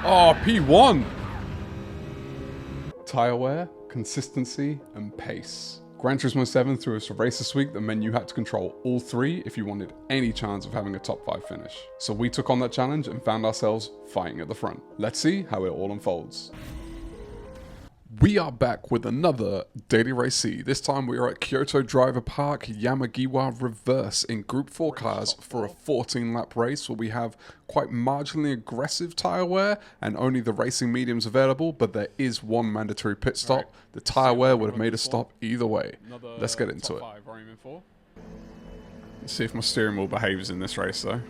Oh, P1! Tyre wear, consistency, and pace. Gran Turismo 7 threw us a race this week that meant you had to control all three if you wanted any chance of having a top 5 finish. So we took on that challenge and found ourselves fighting at the front. Let's see how it all unfolds. We are back with another Daily Race C. This time we are at Kyoto Driver Park Yamagiwa Reverse in Group 4 cars for a 14-lap race where we have quite marginally aggressive tyre wear and only the racing mediums available, but there is one mandatory pit stop. The tyre wear would have made a stop either way. Let's get into it. Let's see if my steering wheel behaves in this race though.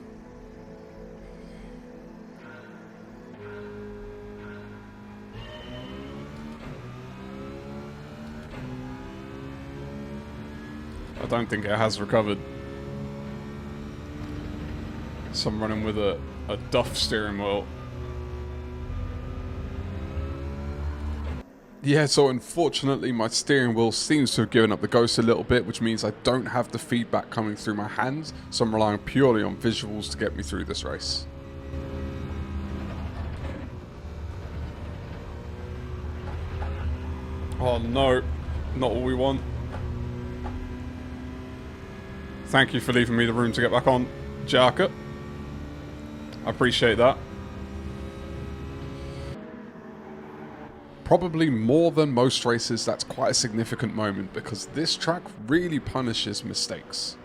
I don't think it has recovered. So I'm running with a Duff steering wheel. Yeah, so unfortunately my steering wheel seems to have given up the ghost a little bit, which means I don't have the feedback coming through my hands, so I'm relying purely on visuals to get me through this race. Oh no, not what we want. Thank you for leaving me the room to get back on, Jaka. I appreciate that. Probably more than most races, that's quite a significant moment because this track really punishes mistakes.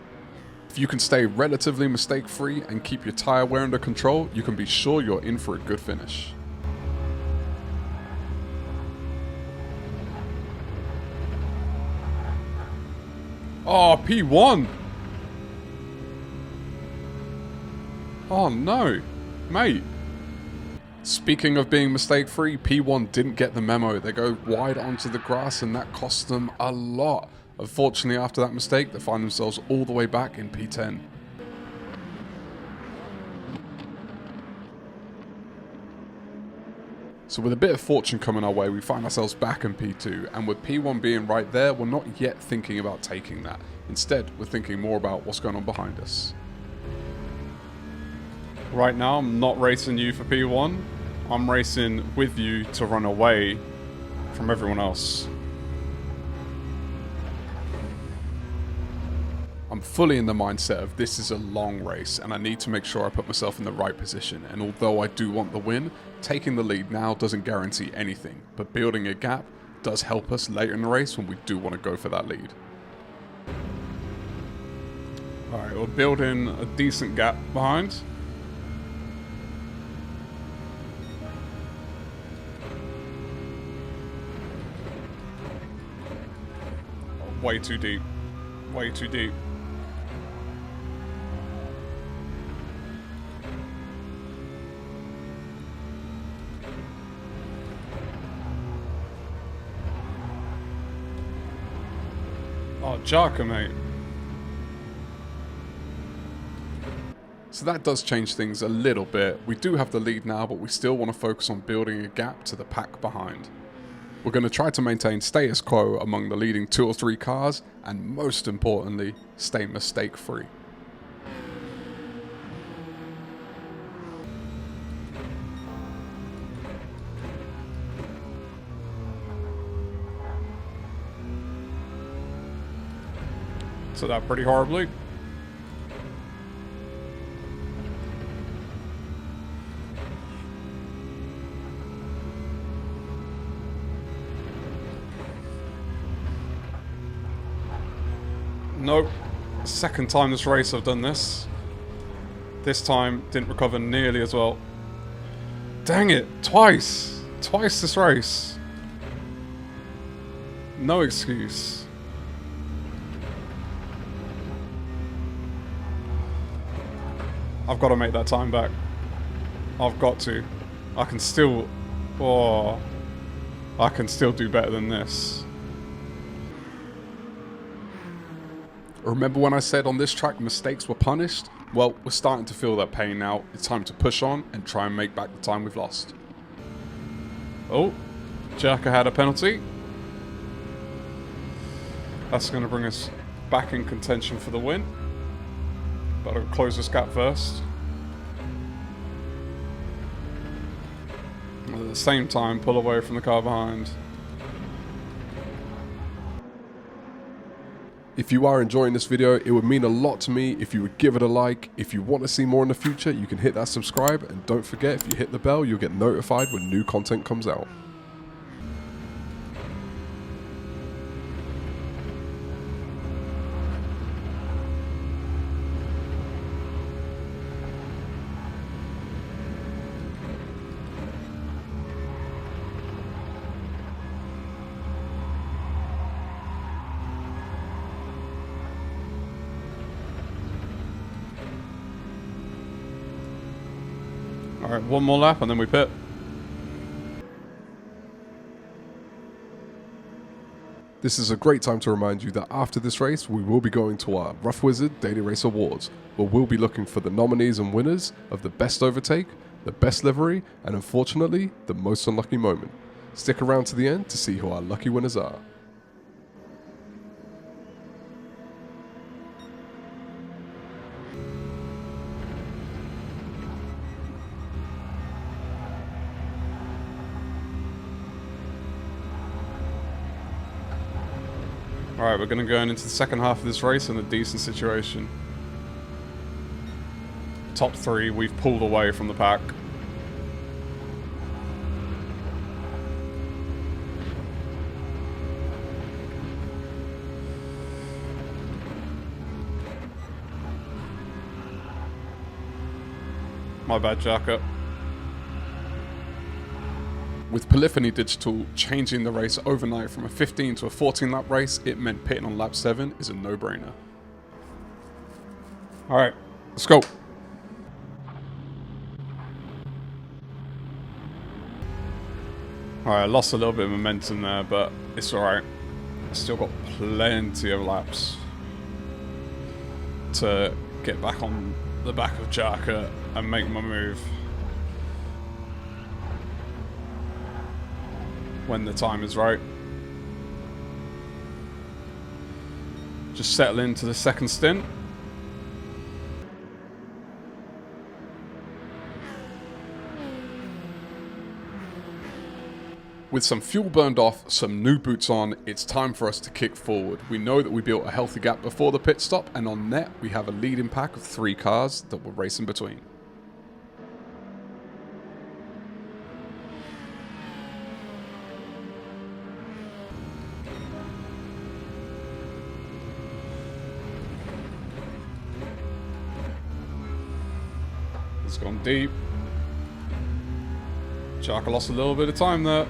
If you can stay relatively mistake-free and keep your tyre wear under control, you can be sure you're in for a good finish. Oh, P1! Oh no, mate. Speaking of being mistake-free, P1 didn't get the memo. They go wide onto the grass and that cost them a lot. Unfortunately, after that mistake, they find themselves all the way back in P10. So with a bit of fortune coming our way, we find ourselves back in P2, and with P1 being right there, we're not yet thinking about taking that. Instead, we're thinking more about what's going on behind us. Right now, I'm not racing you for P1. I'm racing with you to run away from everyone else. I'm fully in the mindset of this is a long race and I need to make sure I put myself in the right position. And although I do want the win, taking the lead now doesn't guarantee anything. But building a gap does help us later in the race when we do want to go for that lead. Alright, we're building a decent gap behind. Way too deep. Way too deep. Oh, Jaka, mate. So that does change things a little bit. We do have the lead now, but we still want to focus on building a gap to the pack behind. We're going to try to maintain status quo among the leading 2 or 3 cars, and most importantly, stay mistake-free. So that pretty horribly. Nope. Second time this race I've done this. This time didn't recover nearly as well. Dang it, twice. Twice this race. No excuse. I've got to make that time back. I've got to. I can still... Oh. I can still do better than this. Remember when I said on this track mistakes were punished? Well, we're starting to feel that pain now. It's time to push on and try and make back the time we've lost. Oh, Jaka had a penalty. That's going to bring us back in contention for the win. But I'll close this gap first. At the same time, pull away from the car behind. If you are enjoying this video, it would mean a lot to me if you would give it a like. If you want to see more in the future, you can hit that subscribe, and don't forget, if you hit the bell, you'll get notified when new content comes out. Alright, one more lap and then we pit. This is a great time to remind you that after this race, we will be going to our RufffWizard Daily Race Awards, where we'll be looking for the nominees and winners of the best overtake, the best livery, and unfortunately, the most unlucky moment. Stick around to the end to see who our lucky winners are. Alright, we're going to go into the second half of this race in a decent situation. Top three, we've pulled away from the pack. My bad, Jacker. With Polyphony Digital changing the race overnight from a 15 to a 14 lap race, it meant pitting on lap 7 is a no-brainer. Alright, let's go. Alright, I lost a little bit of momentum there, but it's alright. I've still got plenty of laps to get back on the back of Jacker and make my move when the time is right. Just settle into the second stint. With some fuel burned off, some new boots on, it's time for us to kick forward. We know that we built a healthy gap before the pit stop, and on net we have a leading pack of 3 cars that we're racing between. It's gone deep. Chaka lost a little bit of time there.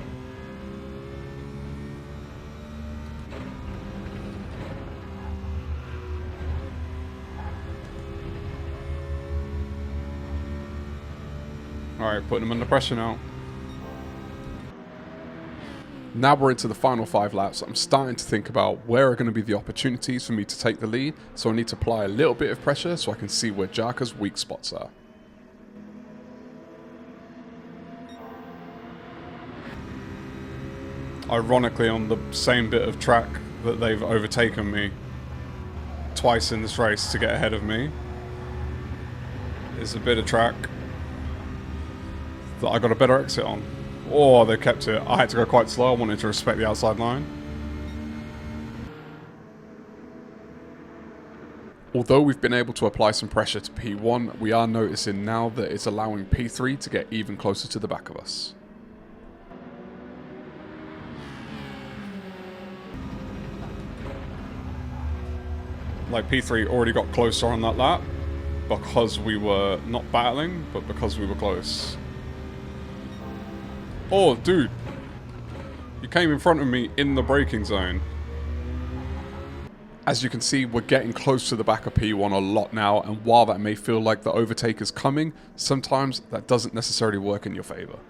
Alright, putting him under pressure now. Now we're into the final 5 laps. I'm starting to think about where are going to be the opportunities for me to take the lead, so I need to apply a little bit of pressure so I can see where Jaka's weak spots are. Ironically, on the same bit of track that they've overtaken me twice in this race to get ahead of me is a bit of track that I got a better exit on. Oh, they kept it. I had to go quite slow. I wanted to respect the outside line. Although we've been able to apply some pressure to P1, we are noticing now that it's allowing P3 to get even closer to the back of us. Like, P3 already got closer on that lap because we were not battling, but because we were close. Oh, dude. You came in front of me in the braking zone. As you can see, we're getting close to the back of P1 a lot now, and while that may feel like the overtake is coming, sometimes that doesn't necessarily work in your favor.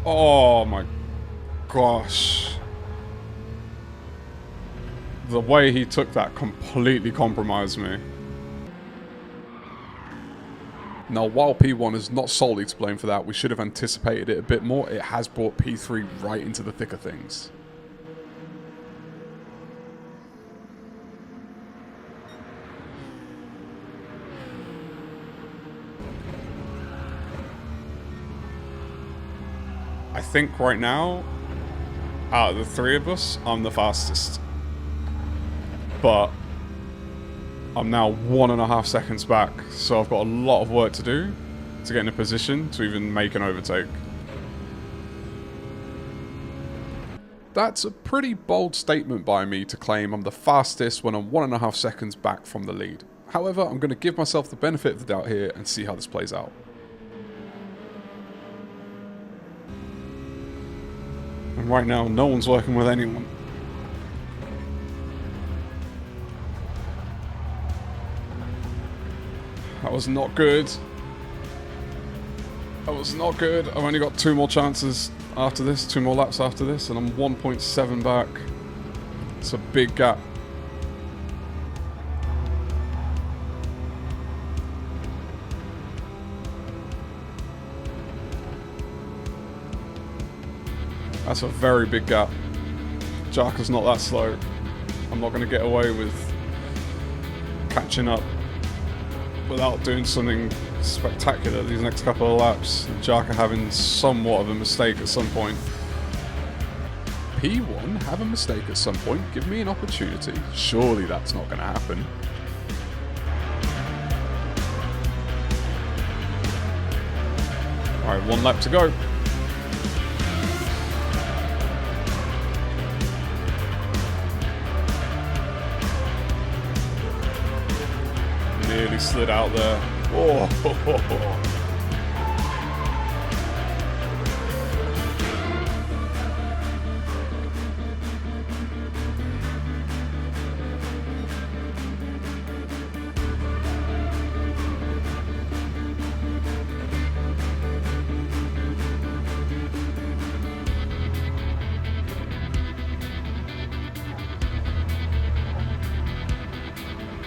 Oh my gosh. The way he took that completely compromised me. Now, while P1 is not solely to blame for that, we should have anticipated it a bit more. It has brought P3 right into the thick of things. I think right now, out of the three of us, I'm the fastest. But I'm now 1.5 seconds back, so I've got a lot of work to do to get in a position to even make an overtake. That's a pretty bold statement by me to claim I'm the fastest when I'm 1.5 seconds back from the lead. However, I'm going to give myself the benefit of the doubt here and see how this plays out. And right now, no one's working with anyone. That was not good. That was not good. I've only got 2 more chances after this, 2 more laps after this, and I'm 1.7 back. It's a big gap. That's a very big gap. Jarka's not that slow. I'm not going to get away with catching up without doing something spectacular these next couple of laps. Jarka having somewhat of a mistake at some point. P1 have a mistake at some point. Give me an opportunity. Surely that's not going to happen. Alright, 1 lap to go. Nearly slid out there. Oh, ho, ho, ho.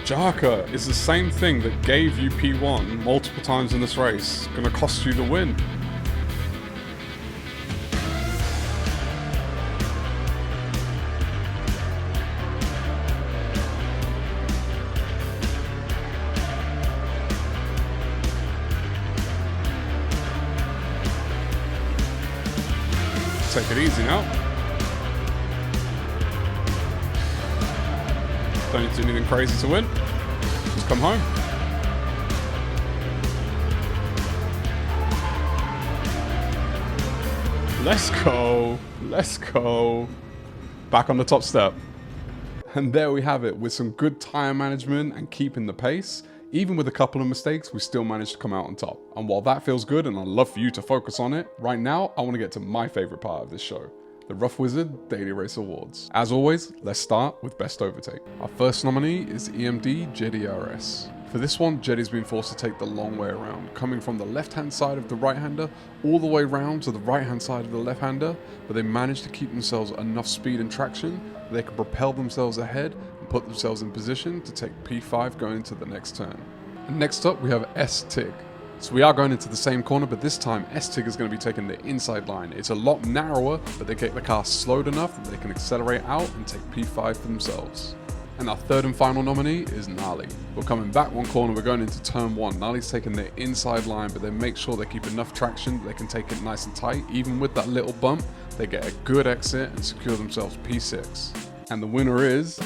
Jarka is the same thing that gave you P1 multiple times in this race. Gonna cost you the win. Take it easy now. Don't need to do anything crazy to win. Just come home. Let's go. Let's go. Back on the top step. And there we have it. With some good tyre management and keeping the pace, even with a couple of mistakes, we still managed to come out on top. And while that feels good and I'd love for you to focus on it, right now I want to get to my favorite part of this show. The RufffWizard Daily Race Awards. As always, let's start with Best Overtake. Our first nominee is EMD JDRS. For this one, Jetty's been forced to take the long way around, coming from the left-hand side of the right-hander all the way round to the right-hand side of the left-hander, but they managed to keep themselves enough speed and traction that they can propel themselves ahead and put themselves in position to take P5 going into the next turn. And next up, we have S-TIG. So we are going into the same corner, but this time S-TIG is going to be taking the inside line. It's a lot narrower, but they get the car slowed enough that they can accelerate out and take P5 for themselves. And our third and final nominee is Gnarly. We're coming back one corner, we're going into turn 1. Gnarly's taking the inside line, but they make sure they keep enough traction that they can take it nice and tight. Even with that little bump, they get a good exit and secure themselves P6. And the winner is...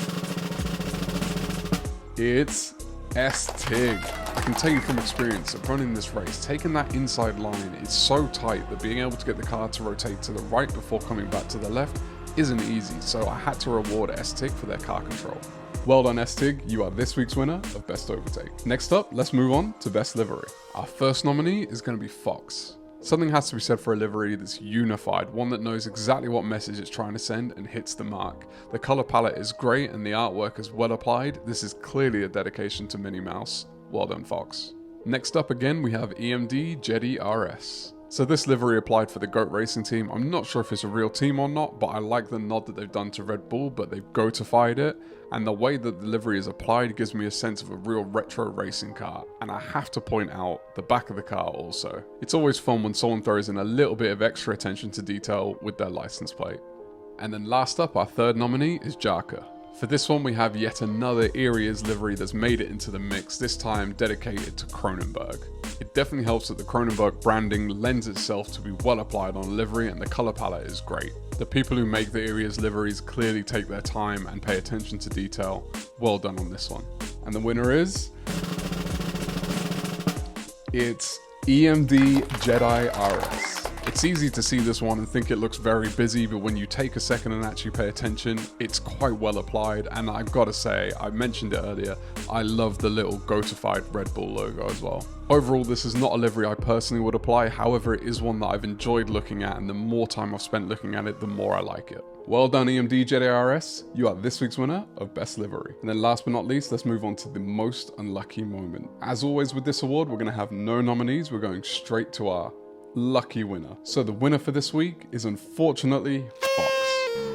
it's S-TIG. I can tell you from experience that running this race, taking that inside line is so tight that being able to get the car to rotate to the right before coming back to the left isn't easy, so I had to reward S-TIG for their car control. Well done S-TIG, you are this week's winner of Best Overtake. Next up, let's move on to Best Livery. Our first nominee is going to be Fox. Something has to be said for a livery that's unified, one that knows exactly what message it's trying to send and hits the mark. The color palette is great and the artwork is well applied. This is clearly a dedication to Minnie Mouse. Well done, Fox. Next up again, we have EMD Jetty RS. So this livery applied for the GOAT Racing team. I'm not sure if it's a real team or not, but I like the nod that they've done to Red Bull, but they've GOATified it. And the way that the livery is applied gives me a sense of a real retro racing car. And I have to point out the back of the car also. It's always fun when someone throws in a little bit of extra attention to detail with their license plate. And then last up, our third nominee is Jarka. For this one, we have yet another Eriez livery that's made it into the mix, this time dedicated to Cronenberg. It definitely helps that the Kronenberg branding lends itself to be well applied on a livery, and the color palette is great. The people who make the Irias liveries clearly take their time and pay attention to detail. Well done on this one. And the winner is... it's EMD Jedi RS. It's easy to see this one and think it looks very busy, but when you take a second and actually pay attention, it's quite well applied. And I've got to say, I mentioned it earlier, I love the little goatified Red Bull logo as well. Overall, this is not a livery I personally would apply, however it is one that I've enjoyed looking at, and the more time I've spent looking at it, the more I like it. Well done EMD Jedi RS, you are this week's winner of Best Livery. And then last but not least, let's move on to the most unlucky moment. As always with this award, we're going to have no nominees, we're going straight to our lucky winner. So the winner for this week is unfortunately Fox.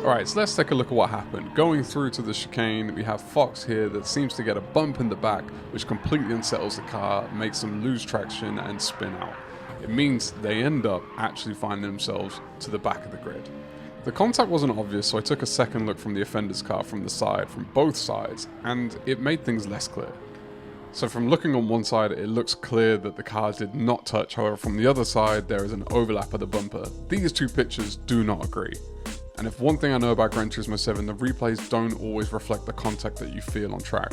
Alright, so let's take a look at what happened. Going through to the chicane, we have Fox here that seems to get a bump in the back, which completely unsettles the car, makes them lose traction and spin out. It means they end up actually finding themselves to the back of the grid. The contact wasn't obvious, so I took a second look from the offender's car from the side, from both sides, and it made things less clear. So from looking on one side, it looks clear that the cars did not touch, however from the other side, there is an overlap of the bumper. These two pictures do not agree. And if one thing I know about Gran Turismo 7, the replays don't always reflect the contact that you feel on track.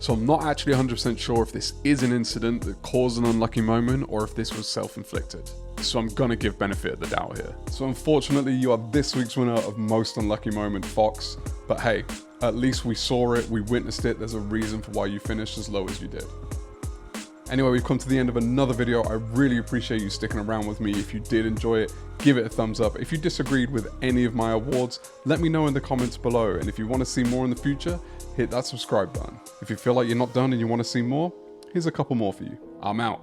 So I'm not actually 100% sure if this is an incident that caused an unlucky moment or if this was self-inflicted. So I'm gonna give benefit of the doubt here. So unfortunately, you are this week's winner of Most Unlucky Moment, Fox. But hey, at least we saw it, we witnessed it, there's a reason for why you finished as low as you did. Anyway, we've come to the end of another video. I really appreciate you sticking around with me. If you did enjoy it, give it a thumbs up. If you disagreed with any of my awards, let me know in the comments below. And if you want to see more in the future, hit that subscribe button. If you feel like you're not done and you want to see more, here's a couple more for you. I'm out.